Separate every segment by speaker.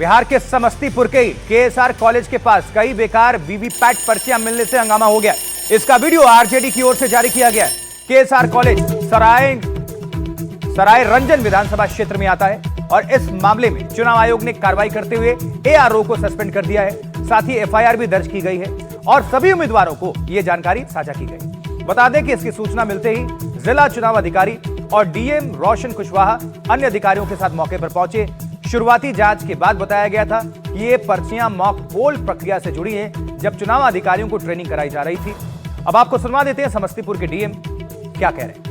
Speaker 1: बिहार के समस्तीपुर के KSR college के पास कई बेकार वीवीपैट पर्चियां मिलने से हंगामा हो गया। इसका वीडियो आरजेडी की ओर से जारी किया गया है। केएसआर कॉलेज सराय रंजन विधानसभा क्षेत्र में आता है और इस मामले में चुनाव आयोग ने कार्रवाई करते हुए एआरओ को सस्पेंड कर दिया है। साथ ही एफआईआर भी दर्ज की गई है और सभी उम्मीदवारों को यह जानकारी साझा की गई। बता दें कि इसकी सूचना मिलते ही जिला चुनाव अधिकारी और डीएम रोशन कुशवाहा अन्य अधिकारियों के साथ मौके पर पहुंचे। शुरुआती जांच के बाद बताया गया था कि ये पर्चियां मॉक पोल प्रक्रिया से जुड़ी हैं, जब चुनाव अधिकारियों को ट्रेनिंग कराई जा रही थी। अब आपको सुनवा देते हैं समस्तीपुर के डीएम क्या कह रहे हैं।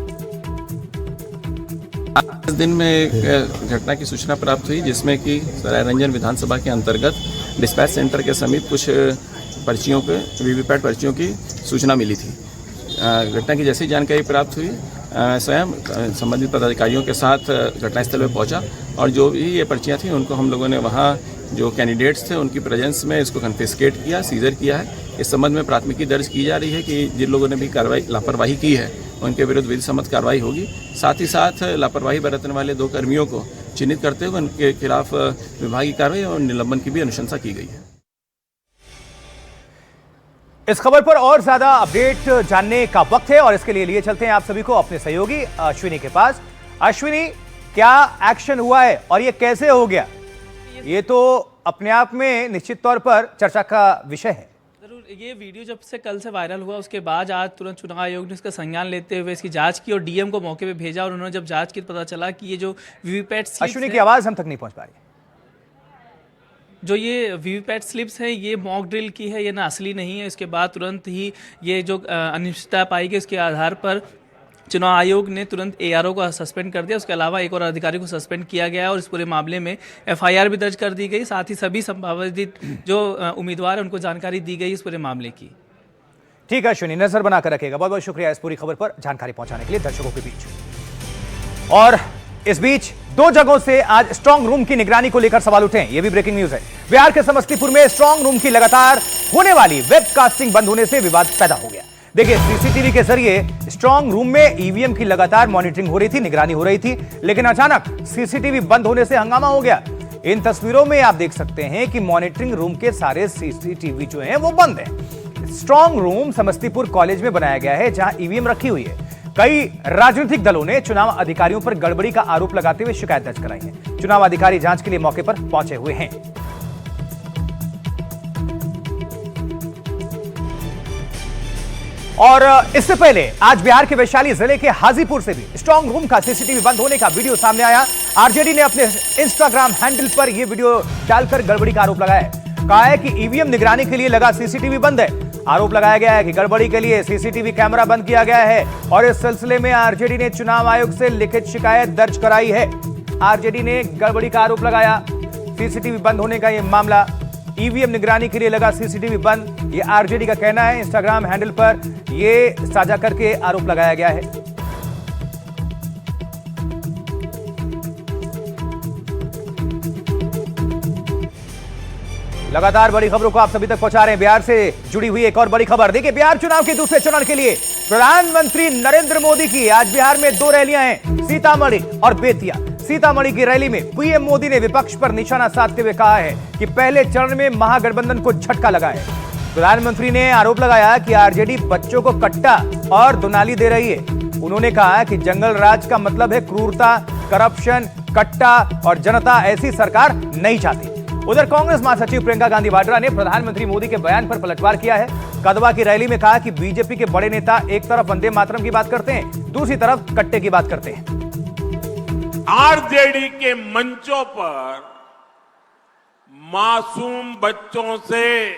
Speaker 2: इस दिन में एक घटना की सूचना प्राप्त हुई जिसमें कि सराय रंजन विधानसभा के अंतर्गत डिस्पैच सेंटर के समीप कुछ पर्चियों के वीवीपैट पर्चियों की सूचना मिली थी। घटना की जैसी जानकारी प्राप्त हुई स्वयं संबंधित पदाधिकारियों के साथ घटनास्थल पर पहुंचा और जो भी ये पर्चियां थी उनको हम लोगों ने वहां जो कैंडिडेट्स थे उनकी प्रेजेंस में इसको कन्फिस्केट किया, सीजर किया है। इस संबंध में प्राथमिकी दर्ज की जा रही है कि जिन लोगों ने भी लापरवाही की है उनके विरुद्ध विधि सम्मत कार्रवाई होगी। साथ ही साथ लापरवाही बरतने वाले 2 कर्मियों को चिन्हित करते हुए उनके खिलाफ विभागीय कार्रवाई और निलंबन की भी अनुशंसा की गई है।
Speaker 1: इस खबर पर और ज्यादा अपडेट जानने का वक्त है और इसके लिए चलते हैं आप सभी को अपने सहयोगी अश्विनी के पास। अश्विनी, क्या एक्शन हुआ है और ये कैसे हो गया? ये तो अपने आप में निश्चित तौर पर चर्चा का विषय है।
Speaker 3: जरूर, ये वीडियो जब से कल से वायरल हुआ उसके बाद आज तुरंत चुनाव आयोग ने इसका संज्ञान लेते हुए इसकी जांच की और डीएम को मौके पे भेजा और उन्होंने जब जांच की तो पता चला कि ये जो वीवीपैट
Speaker 1: अश्विनी की आवाज हम तक नहीं पहुंच पा रही।
Speaker 3: जो ये वीवीपैट स्लिप्स है ये मॉक ड्रिल की है, ये ना असली नहीं है। इसके बाद तुरंत ही ये जो अनिश्चितता पाई गई उसके आधार पर चुनाव आयोग ने तुरंत एआरओ को सस्पेंड कर दिया। उसके अलावा एक और अधिकारी को सस्पेंड किया गया और इस पूरे मामले में एफआईआर भी दर्ज कर दी गई। साथ ही सभी संभावित जो उम्मीदवार हैं उनको जानकारी दी गई इस पूरे मामले की।
Speaker 1: ठीक है अश्विनी, नजर बनाकर रखेगा। बहुत बहुत शुक्रिया इस पूरी खबर पर जानकारी पहुंचाने के लिए दर्शकों के बीच। और इस बीच 2 जगहों से आज स्ट्रांग रूम की निगरानी को लेकर सवाल उठे हैं। यह भी ब्रेकिंग न्यूज है। बिहार के समस्तीपुर में स्ट्रांग रूम की लगातार होने वाली वेबकास्टिंग बंद होने से विवाद पैदा हो गया। देखिए, सीसीटीवी के जरिए स्ट्रांग रूम में ईवीएम की लगातार मॉनिटरिंग हो रही थी, निगरानी हो रही थी, लेकिन अचानक सीसीटीवी बंद होने से हंगामा हो गया। इन तस्वीरों में आप देख सकते हैं कि मॉनिटरिंग रूम के सारे सीसीटीवी जो हैं वो बंद है। स्ट्रांग रूम समस्तीपुर कॉलेज में बनाया गया है जहां ईवीएम रखी हुई है। कई राजनीतिक दलों ने चुनाव अधिकारियों पर गड़बड़ी का आरोप लगाते हुए शिकायत दर्ज कराई है। चुनाव अधिकारी जांच के लिए मौके पर पहुंचे हुए हैं। और इससे पहले आज बिहार के वैशाली जिले के हाजीपुर से भी स्ट्रांग रूम का सीसीटीवी बंद होने का वीडियो सामने आया। आरजेडी ने अपने इंस्टाग्राम हैंडल पर यह वीडियो डालकर गड़बड़ी का आरोप लगाया है। कहा है कि ईवीएम निगरानी के लिए लगा सीसीटीवी बंद है। आरोप लगाया गया है कि गड़बड़ी के लिए सीसीटीवी कैमरा बंद किया गया है और इस सिलसिले में आरजेडी ने चुनाव आयोग से लिखित शिकायत दर्ज कराई है। आरजेडी ने गड़बड़ी का आरोप लगाया। सीसीटीवी बंद होने का यह मामला, ईवीएम निगरानी के लिए लगा सीसीटीवी बंद, यह आरजेडी का कहना है। इंस्टाग्राम हैंडल पर यह साझा करके आरोप लगाया गया है। लगातार बड़ी खबरों को आप सभी तक पहुंचा रहे हैं। बिहार से जुड़ी हुई एक और बड़ी खबर। देखिए, बिहार चुनाव के दूसरे चरण के लिए प्रधानमंत्री नरेंद्र मोदी की आज बिहार में 2 रैलियां हैं, सीतामढ़ी और बेतिया। सीतामढ़ी की रैली में पीएम मोदी ने विपक्ष पर निशाना साधते हुए कहा है कि पहले चरण में महागठबंधन को झटका लगा है। प्रधानमंत्री ने आरोप लगाया कि आरजेडी बच्चों को कट्टा और दुनाली दे रही है। उन्होंने कहा कि जंगल राज का मतलब है क्रूरता, करप्शन, कट्टा और जनता ऐसी सरकार नहीं चाहती। उधर कांग्रेस महासचिव प्रियंका गांधी वाड्रा ने प्रधानमंत्री मोदी के बयान पर पलटवार किया है। कदवा की रैली में कहा कि बीजेपी के बड़े नेता एक तरफ वंदे मातरम की बात करते हैं, दूसरी तरफ कट्टे की बात करते हैं।
Speaker 4: आरजेडी के मंचों पर मासूम बच्चों से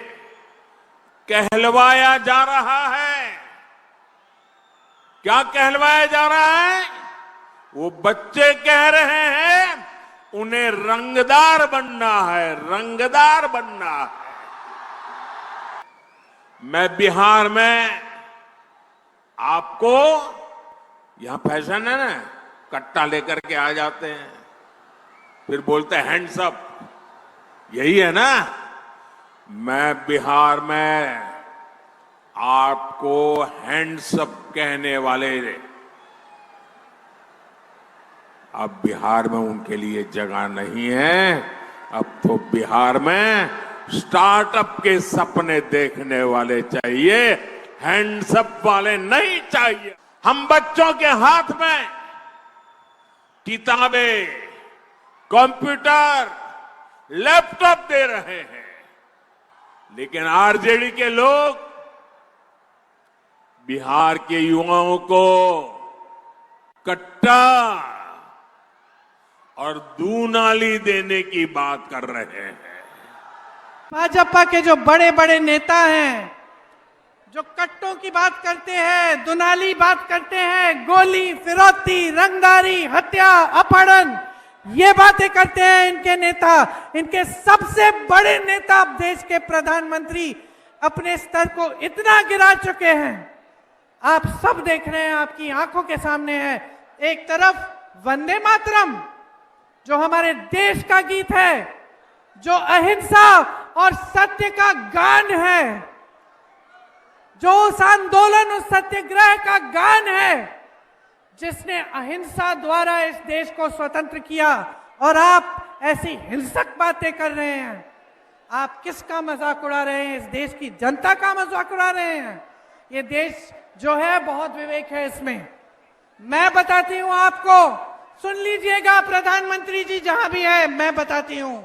Speaker 4: कहलवाया जा रहा है। क्या कहलवाया जा रहा है? वो बच्चे कह रहे हैं उन्हें रंगदार बनना है, रंगदार बनना है। मैं बिहार में आपको, यहां फैशन है ना, कट्टा लेकर के आ जाते हैं, फिर बोलते हैं हैंड्स अप, यही है ना। मैं बिहार में आपको हैंड्स अप कहने वाले, अब बिहार में उनके लिए जगह नहीं है। अब तो बिहार में स्टार्टअप के सपने देखने वाले चाहिए, हैंड्सअप वाले नहीं चाहिए। हम बच्चों के हाथ में किताबें, कंप्यूटर, लैपटॉप दे रहे हैं, लेकिन आरजेडी के लोग बिहार के युवाओं को कट्टा और दूनाली देने की बात कर रहे हैं।
Speaker 5: भाजपा के जो बड़े बड़े नेता हैं, जो कट्टों की बात करते हैं, दुनाली बात करते हैं, गोली, फिरौती, रंगदारी, हत्या, अपहरण, ये बातें करते हैं इनके नेता। इनके सबसे बड़े नेता अब देश के प्रधानमंत्री अपने स्तर को इतना गिरा चुके हैं, आप सब देख रहे हैं, आपकी आंखों के सामने है। एक तरफ वंदे मातरम जो हमारे देश का गीत है, जो अहिंसा और सत्य का गान है, जो उस आंदोलन, उस सत्याग्रह का गान है जिसने अहिंसा द्वारा इस देश को स्वतंत्र किया, और आप ऐसी हिंसक बातें कर रहे हैं। आप किसका मजाक उड़ा रहे हैं? इस देश की जनता का मजाक उड़ा रहे हैं। ये देश जो है बहुत विवेक है इसमें। मैं बताती हूं आपको, सुन लीजिएगा प्रधानमंत्री जी जहां भी है, मैं बताती हूं,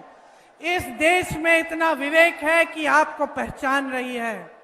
Speaker 5: इस देश में इतना विवेक है कि आपको पहचान रही है।